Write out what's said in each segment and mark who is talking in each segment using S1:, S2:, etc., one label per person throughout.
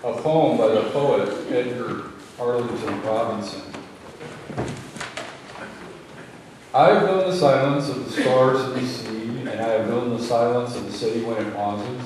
S1: a poem by the poet Edgar Arlington Robinson. I have known the silence of the stars and the sea, and I have known the silence of the city when it pauses.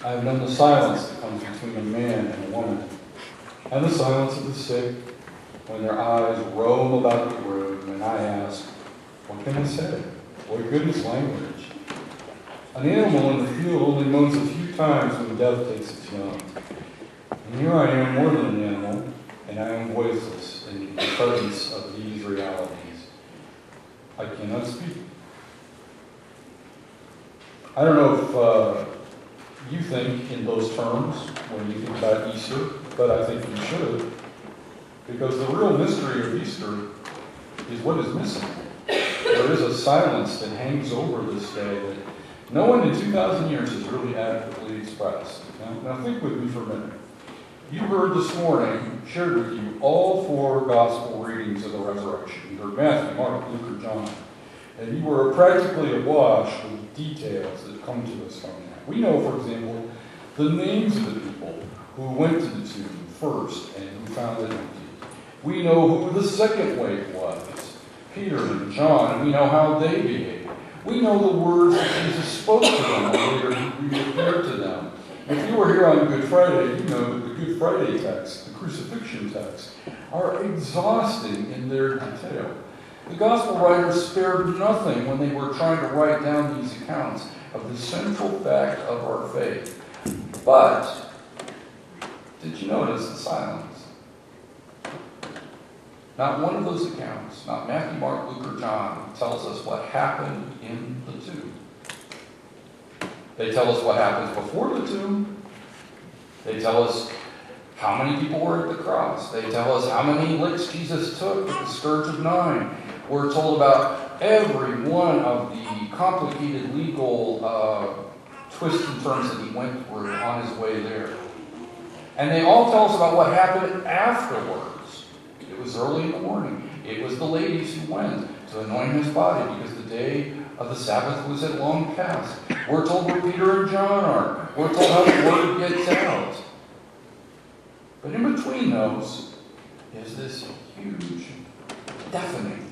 S1: I have known the silence that comes between a man and a woman, and the silence of the sick when their eyes roam about the room, and I ask, what can I say? What good is language? An animal in the field only moans a few times when death takes its young. And here I am more than an animal, and I am voiceless in the presence of these realities. I cannot speak. I don't know if you think in those terms when you think about Easter, but I think you should, because the real mystery of Easter is what is missing. There is a silence that hangs over this day that no one in 2,000 years has really adequately expressed. Now think with me for a minute. You heard this morning, shared with you, all four gospel readings of the resurrection. You heard Matthew, Mark, Luke, or John. And you were practically awash with details that come to us from that. We know, for example, the names of the people who went to the tomb first and who found it empty. We know who the second wave was, Peter and John, and we know how they behaved. We know the words that Jesus spoke to them, and later he reappeared to them. If you were here on Good Friday, you know that the Good Friday text, the crucifixion text, are exhausting in their detail. The gospel writers spared nothing when they were trying to write down these accounts of the central fact of our faith. But, did you notice the silence? Not one of those accounts, not Matthew, Mark, Luke, or John, tells us what happened in the tomb. They tell us what happens before the tomb. They tell us how many people were at the cross. They tell us how many licks Jesus took with the scourge of 9. We're told about every one of the complicated legal twists and turns that he went through on his way there. And they all tell us about what happened afterwards. It was early in the morning. It was the ladies who went to anoint his body because the day of the Sabbath was at long past. We're told where Peter and John are. We're told how the word gets out. But in between those is this huge, deafening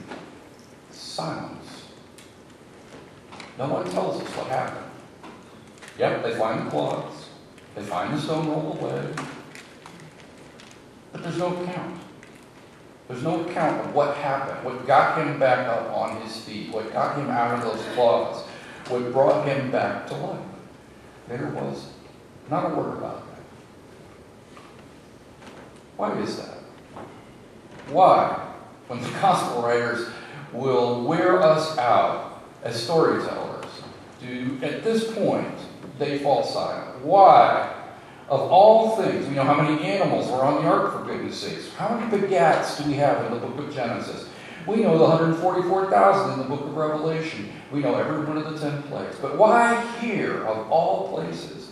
S1: silence. No one tells us what happened. Yep, they find the cloths. They find the stone rolled away. But there's no account. There's no account of what happened, what got him back up on his feet, what got him out of those cloths, what brought him back to life. There was not a word about that. Why is that? Why, when the gospel writers will wear us out as storytellers, do at this point they fall silent? Why? Of all things, we know how many animals were on the ark, for goodness sakes. How many begats do we have in the book of Genesis? We know the 144,000 in the book of Revelation. We know every one of the 10 plagues. But why here, of all places,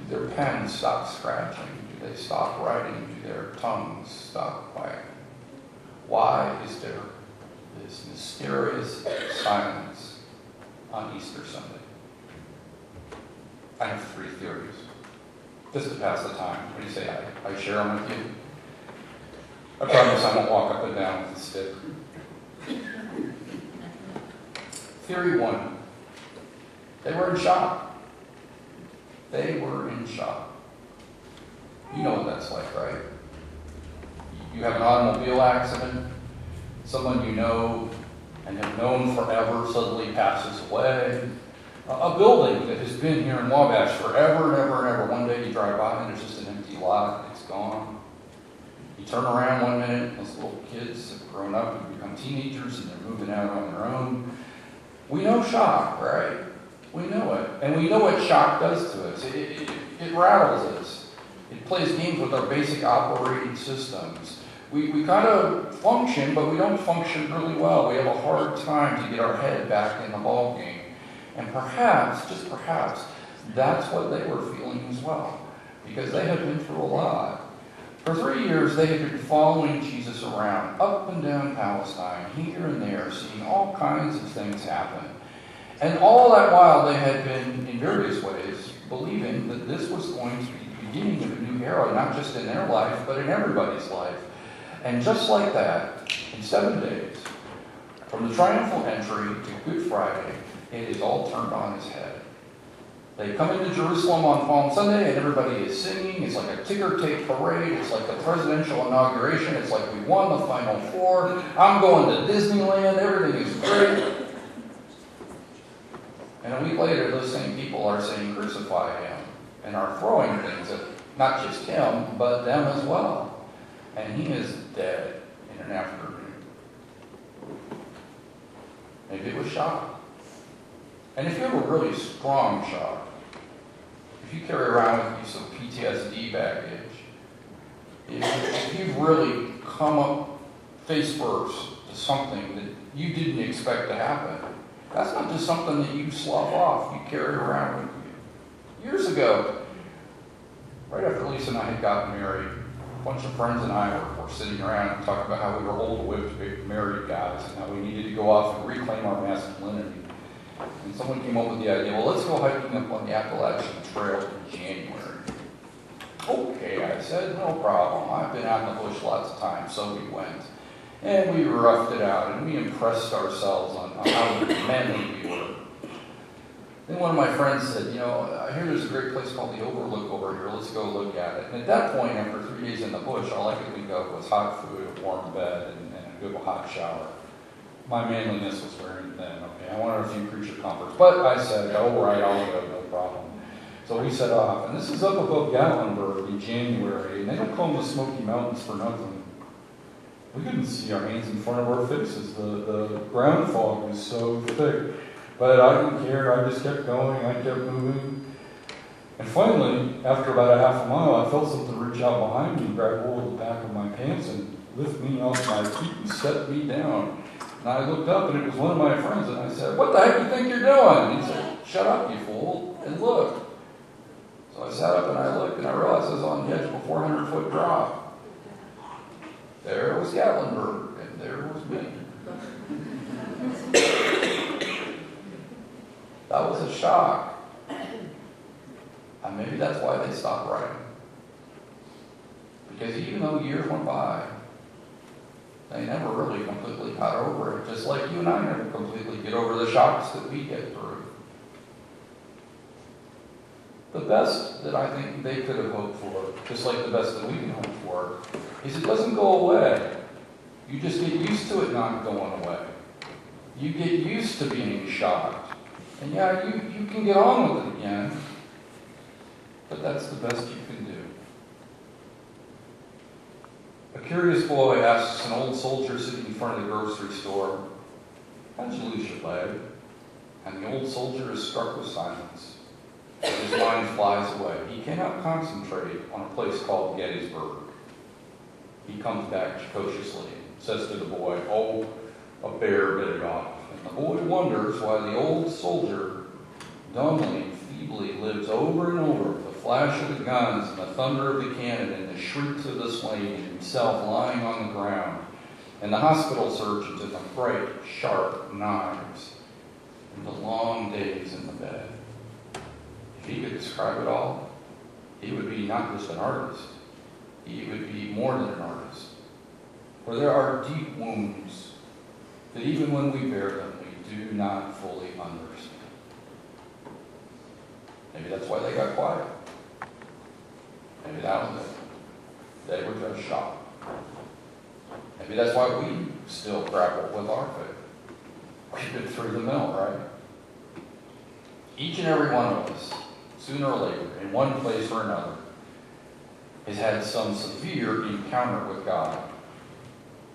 S1: do their pens stop scratching? Do they stop writing? Do their tongues stop wagging? Why is there this mysterious silence on Easter Sunday? I have 3 theories. Just to pass the time. What do you say? I share them with you. I promise I won't walk up and down with a stick. Theory 1. They were in shock. They were in shock. You know what that's like, right? You have an automobile accident. Someone you know and have known forever suddenly passes away. A building that has been here in Wabash forever and ever and ever. One day you drive by and there's just an empty lot. It's gone. You turn around one minute, those little kids have grown up and become teenagers and they're moving out on their own. We know shock, right? We know it. And we know what shock does to us. It rattles us. It plays games with our basic operating systems. We kind of function, but we don't function really well. We have a hard time to get our head back in the ballgame. And perhaps, just perhaps, that's what they were feeling as well, because they had been through a lot. For 3 years, they had been following Jesus around, up and down Palestine, here and there, seeing all kinds of things happen. And all that while, they had been, in various ways, believing that this was going to be the beginning of a new
S2: heroine, not just in their life, but in everybody's life. And just like that, in 7 days, from the triumphal entry to Good Friday, it is all turned on its head. They come into Jerusalem on Palm Sunday and everybody is singing. It's like a ticker tape parade. It's like a presidential inauguration. It's like we won the Final Four. I'm going to Disneyland. Everything is great. And a week later, those same people are saying, crucify him, and are throwing things at not just him, but them as well. And he is dead in an afternoon. Maybe it was shock. And if you have a really strong shock, if you carry around with you some PTSD baggage, if you've really come up face first to something that you didn't expect to happen, that's not just something that you slough off, you carry around with you. Years ago, right after Lisa and I had gotten married, a bunch of friends and I were sitting around and talking about how we were old, whipped, married guys, and how we needed to go off and reclaim our masculinity. And someone came up with the idea, well, let's go hiking up on the Appalachian Trail in January. Okay, I said, no problem. I've been out in the bush lots of times, so we went. And we roughed it out, and we impressed ourselves on how manly we were. Then one of my friends said, you know, I hear there's a great place called the Overlook over here. Let's go look at it. And at that point, after 3 days in the bush, all I could think of was hot food, a warm bed, and a good hot shower. My manliness was wearing thin. Okay, I wanted a few creature comforts. But I said, all right, I'll go, no problem. So we set off. And this is up above Gatlinburg in January. And they don't call them the Smoky Mountains for nothing. We couldn't see our hands in front of our faces. The ground fog was so thick. But I didn't care. I just kept going. I kept moving. And finally, after about a half a mile, I felt something reach out behind me, grab hold of the back of my pants, and lift me off my feet and set me down. And I looked up, and it was one of my friends, and I said, "What the heck do you think you're doing?" And he said, "Shut up, you fool, and look." So I sat up and I looked, and I realized I was on the edge of a 400-foot drop. There was Gatlinburg, and there was me. That was a shock. And maybe that's why they stopped writing. Because even though years went by, they never really completely got over it, just like you and I never completely get over the shocks that we get through. The best that I think they could have hoped for, just like the best that we can hope for, is it doesn't go away. You just get used to it not going away. You get used to being shocked. And yeah, you can get on with it again, but that's the best you can do. A curious boy asks an old soldier sitting in front of the grocery store, "How'd you lose your leg?" And the old soldier is struck with silence. His mind flies away. He cannot concentrate on a place called Gettysburg. He comes back jocosely and says to the boy, "Oh, a bear bit it off." And the boy wonders why the old soldier dumbly and feebly lives over and over with the flash of the guns and the thunder of the cannon and the shrieks of the slain and himself lying on the ground and the hospital surgeons and the bright, sharp knives and the long days in the bed. If he could describe it all, he would be not just an artist, he would be more than an artist. For there are deep wounds that even when we bear them, we do not fully understand. Maybe that's why they got quiet. Maybe that was it. They were just shocked. Maybe that's why we still grapple with our faith. We've been through the mill, right? Each and every one of us, sooner or later, in one place or another, has had some severe encounter with God,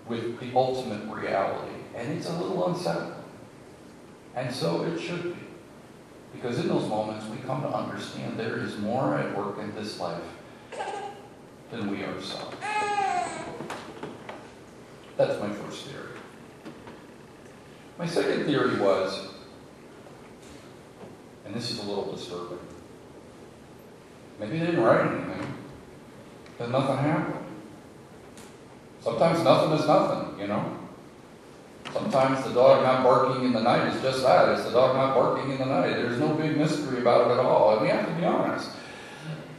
S2: with the ultimate reality. And it's a little unsettling. And so it should be. Because in those moments, we come to understand there is more at work in this life than we ourselves. That's my first theory. My second theory was, and this is a little disturbing, maybe they didn't write anything, because nothing happened. Sometimes nothing is nothing, you know? Sometimes the dog not barking in the night is just that. It's the dog not barking in the night. There's no big mystery about it at all. And we have to be honest.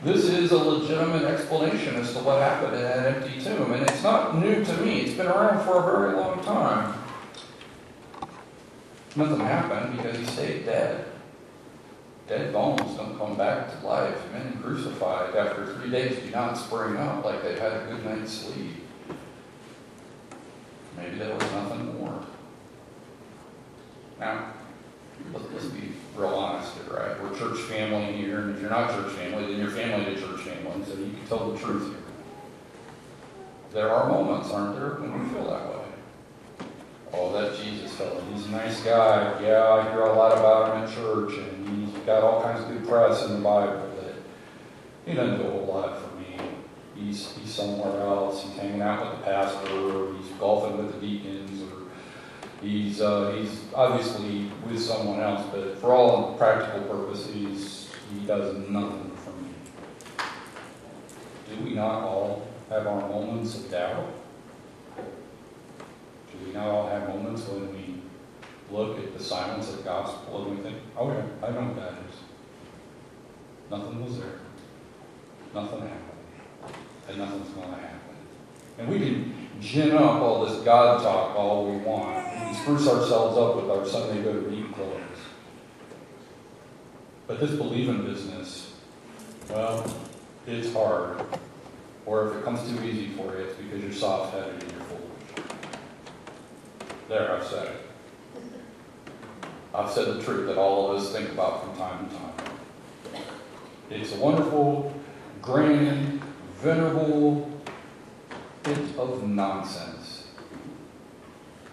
S2: This is a legitimate explanation as to what happened in that empty tomb. And it's not new to me. It's been around for a very long time. Nothing happened because he stayed dead. Dead bones don't come back to life. Men crucified after 3 days do not spring up like they've had a good night's sleep. Maybe there was nothing more. Now, let's be real honest here, right? We're church family here, and if you're not church family, then you're family to church family, so you can tell the truth here. There are moments, aren't there, when we feel that way. Oh, that Jesus fellow, he's a nice guy. Yeah, I hear a lot about him in church, and he's got all kinds of good press in the Bible, but he doesn't do a whole lot for me. He's somewhere else. He's hanging out with the pastor, or he's golfing with the deacons, or he's obviously with someone else, but for all practical purposes, he does nothing for me. Do we not all have our moments of doubt? Do we not all have moments when we look at the silence of the gospel and we think, oh yeah, I know what that is. Nothing was there. Nothing happened. And nothing's going to happen. And we can gin up all this God talk all we want. We can spruce ourselves up with our Sunday go to meet clothes. But this believing business, well, it's hard. Or if it comes too easy for you, it's because you're soft-headed and you're foolish. There, I've said it. I've said the truth that all of us think about from time to time. It's a wonderful, grand, venerable bit of nonsense.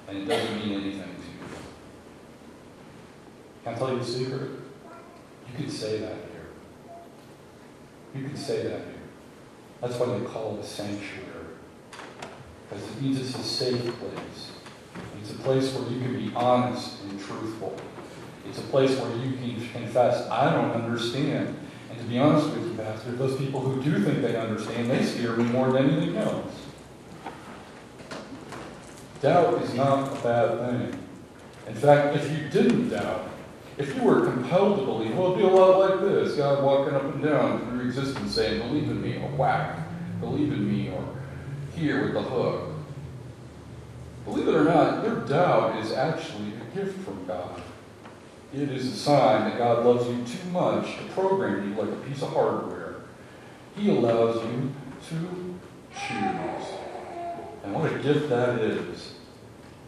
S2: And it doesn't mean anything to you. Can I tell you the secret? You could say that here. You could say that here. That's why they call it a sanctuary. Because it means it's a safe place. It's a place where you can be honest and truthful. It's a place where you can confess, I don't understand. And to be honest with you, Pastor, those people who do think they understand, they scare me more than anything else. Doubt is not a bad thing. In fact, if you didn't doubt, if you were compelled to believe, well, it'd be a lot like this. God walking up and down through existence saying, believe in me, or whack. Believe in me, or here with the hook. Believe it or not, your doubt is actually a gift from God. It is a sign that God loves you too much to program you like a piece of hardware. He allows you to choose. And what a gift that is.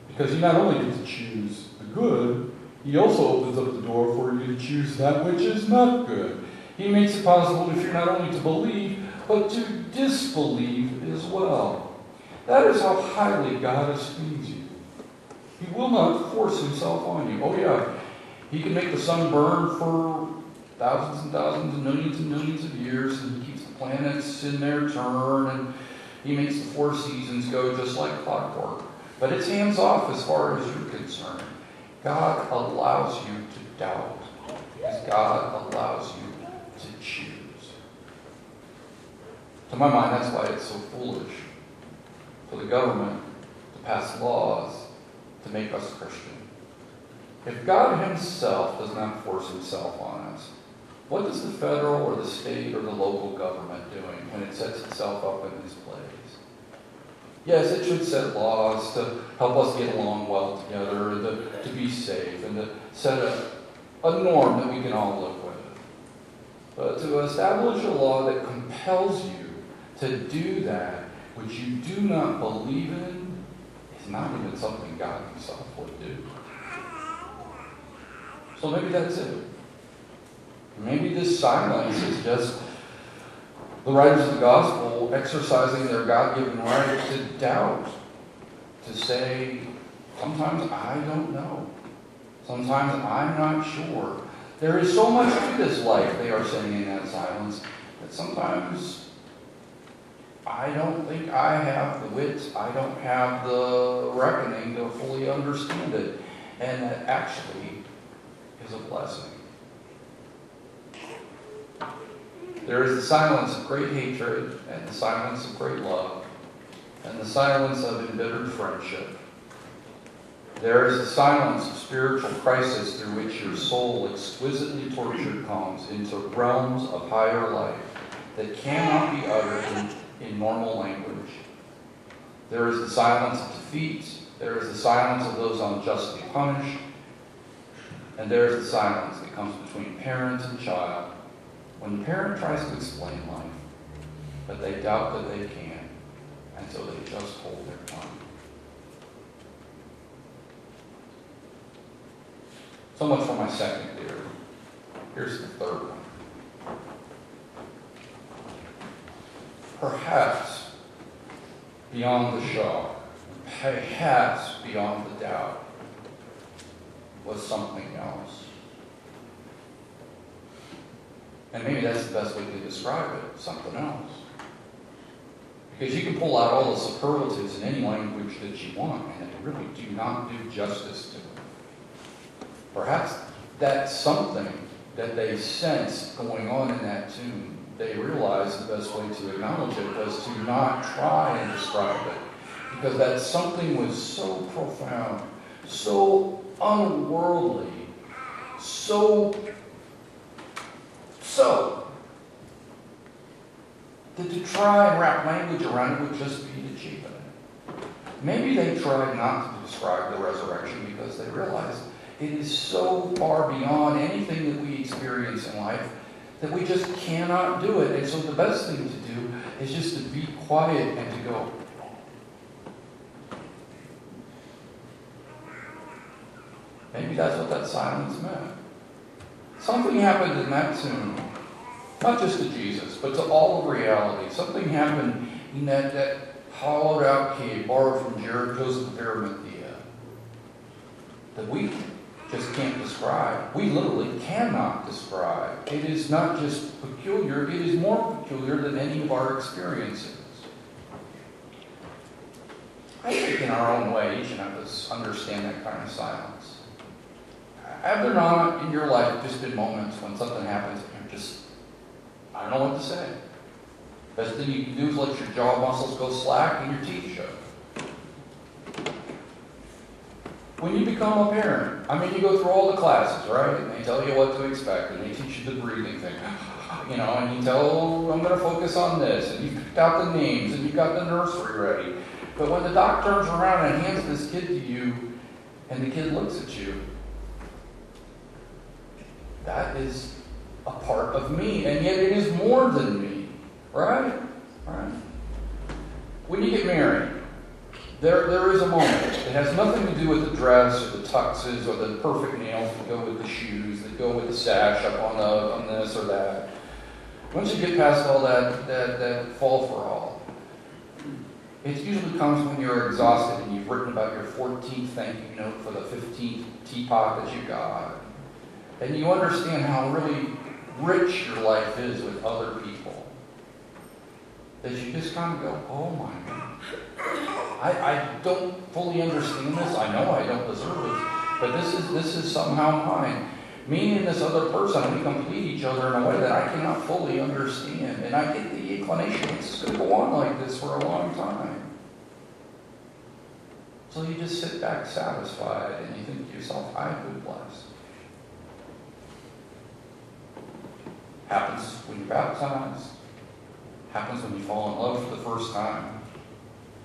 S2: Because He not only gets to choose the good, He also opens up the door for you to choose that which is not good. He makes it possible for you not only to believe, but to disbelieve as well. That is how highly God esteems you. He will not force Himself on you. Oh yeah, He can make the sun burn for thousands and thousands and millions of years, and He keeps the planets in their turn, and He makes the 4 seasons go just like clockwork. But it's hands off as far as you're concerned. God allows you to doubt, because God allows you to choose. To my mind, that's why it's so foolish for the government to pass laws to make us Christian. If God Himself does not force Himself on us, what is the federal or the state or the local government doing when it sets itself up in this place? Yes, it should set laws to help us get along well together, and to be safe, and to set a norm that we can all live with. But to establish a law that compels you to do that which you do not believe in is not even something God Himself would do. So maybe that's it. Maybe this silence is just the writers of the gospel exercising their God-given right to doubt, to say, sometimes I don't know. Sometimes I'm not sure. There is so much to this life, they are saying in that silence, that sometimes I don't think I have the wits, I don't have the reckoning to fully understand it. And that actually is a blessing. There is the silence of great hatred, and the silence of great love, and the silence of embittered friendship. There is the silence of spiritual crisis through which your soul, exquisitely tortured, comes into realms of higher life that cannot be uttered in normal language. There is the silence of defeat. There is the silence of those unjustly punished. And there is the silence that comes between parent and child when the parent tries to explain life, but they doubt that they can, and so they just hold their tongue. So much for my second theory. Here's the third one. Perhaps beyond the shock, perhaps beyond the doubt, was something else. And maybe that's the best way to describe it, something else. Because you can pull out all the superlatives in any language that you want, and they really do not do justice to it. Perhaps that's something that they sensed going on in that tune. They realized the best way to acknowledge it was to not try and describe it. Because that something was so profound, so unworldly, so that to try and wrap language around it would just be to cheapen it. Maybe they tried not to describe the resurrection because they realized it is so far beyond anything that we experience in life that we just cannot do it. And so the best thing to do is just to be quiet and to go, maybe that's what that silence meant. Something happened in that tune, not just to Jesus, but to all of reality. Something happened in that hollowed out cave borrowed from Joseph of Arimathea that we just can't describe. We literally cannot describe. It is not just peculiar, it is more peculiar than any of our experiences. I think in our own way, each of us understand that kind of silence. Have there not in your life just been moments when something happens and you're just, I don't know what to say? Best thing you can do is let your jaw muscles go slack and your teeth show. When you become a parent, I mean, you go through all the classes, right? And they tell you what to expect, and they teach you the breathing thing. You know, and you tell, oh, I'm going to focus on this, and you've picked out the names, and you've got the nursery ready. But when the doc turns around and hands this kid to you, and the kid looks at you, that is a part of me, and yet it is more than me, right? Right? When you get married, there is a moment. It has nothing to do with the dress or the tuxes or the perfect nails that go with the shoes, that go with the sash up on this or that. Once you get past all that fall for all, it usually comes when you're exhausted and you've written about your 14th thank you note for the 15th teapot that you got. And you understand how really rich your life is with other people. That you just kind of go, oh my God. I don't fully understand this. I know I don't deserve it. But this is somehow mine. Me and this other person, we complete each other in a way that I cannot fully understand. And I get the inclination it's going to go on like this for a long time. So you just sit back satisfied and you think to yourself, I've been blessed. Happens when you're baptized. Happens when you fall in love for the first time.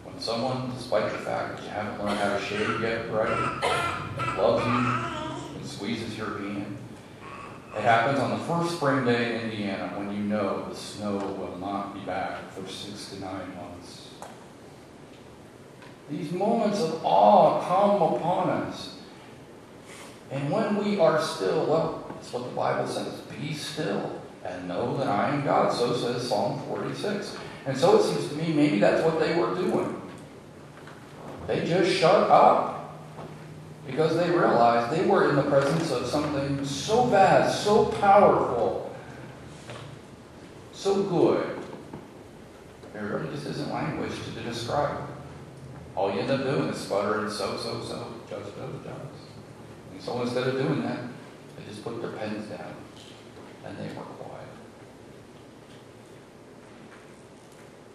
S2: When someone, despite the fact that you haven't learned how to shave yet, right, loves you and squeezes your hand. It happens on the first spring day in Indiana when you know the snow will not be back for 6 to 9 months. These moments of awe come upon us. And when we are still, well, that's what the Bible says, be still and know that I am God. So says Psalm 46. And so it seems to me maybe that's what they were doing. They just shut up because they realized they were in the presence of something so vast, so powerful, so good. There really just isn't language to describe it. All you end up doing is sputtering, so, judge. And so instead of doing that, they just put their pens down and they were quiet.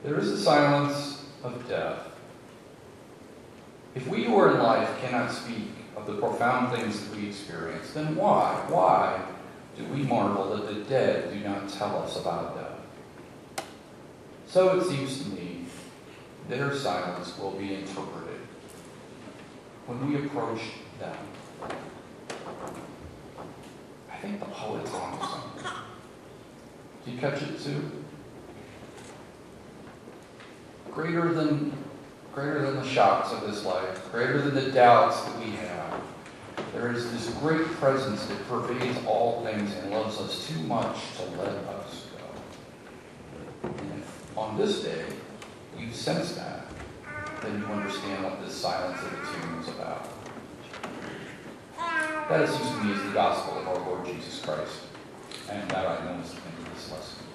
S2: There is a silence of death. If we who are in life cannot speak of the profound things that we experience, then why do we marvel that the dead do not tell us about death? So it seems to me, their silence will be interpreted when we approach them. I think the poet's on something. Do you catch it too? Greater than the shocks of this life, greater than the doubts that we have, there is this great presence that pervades all things and loves us too much to let us go. And if on this day you sense that, then you understand what this silence of the tomb is about. That, it seems to me, is the gospel of our Lord Jesus Christ. And that I know is the end of this lesson.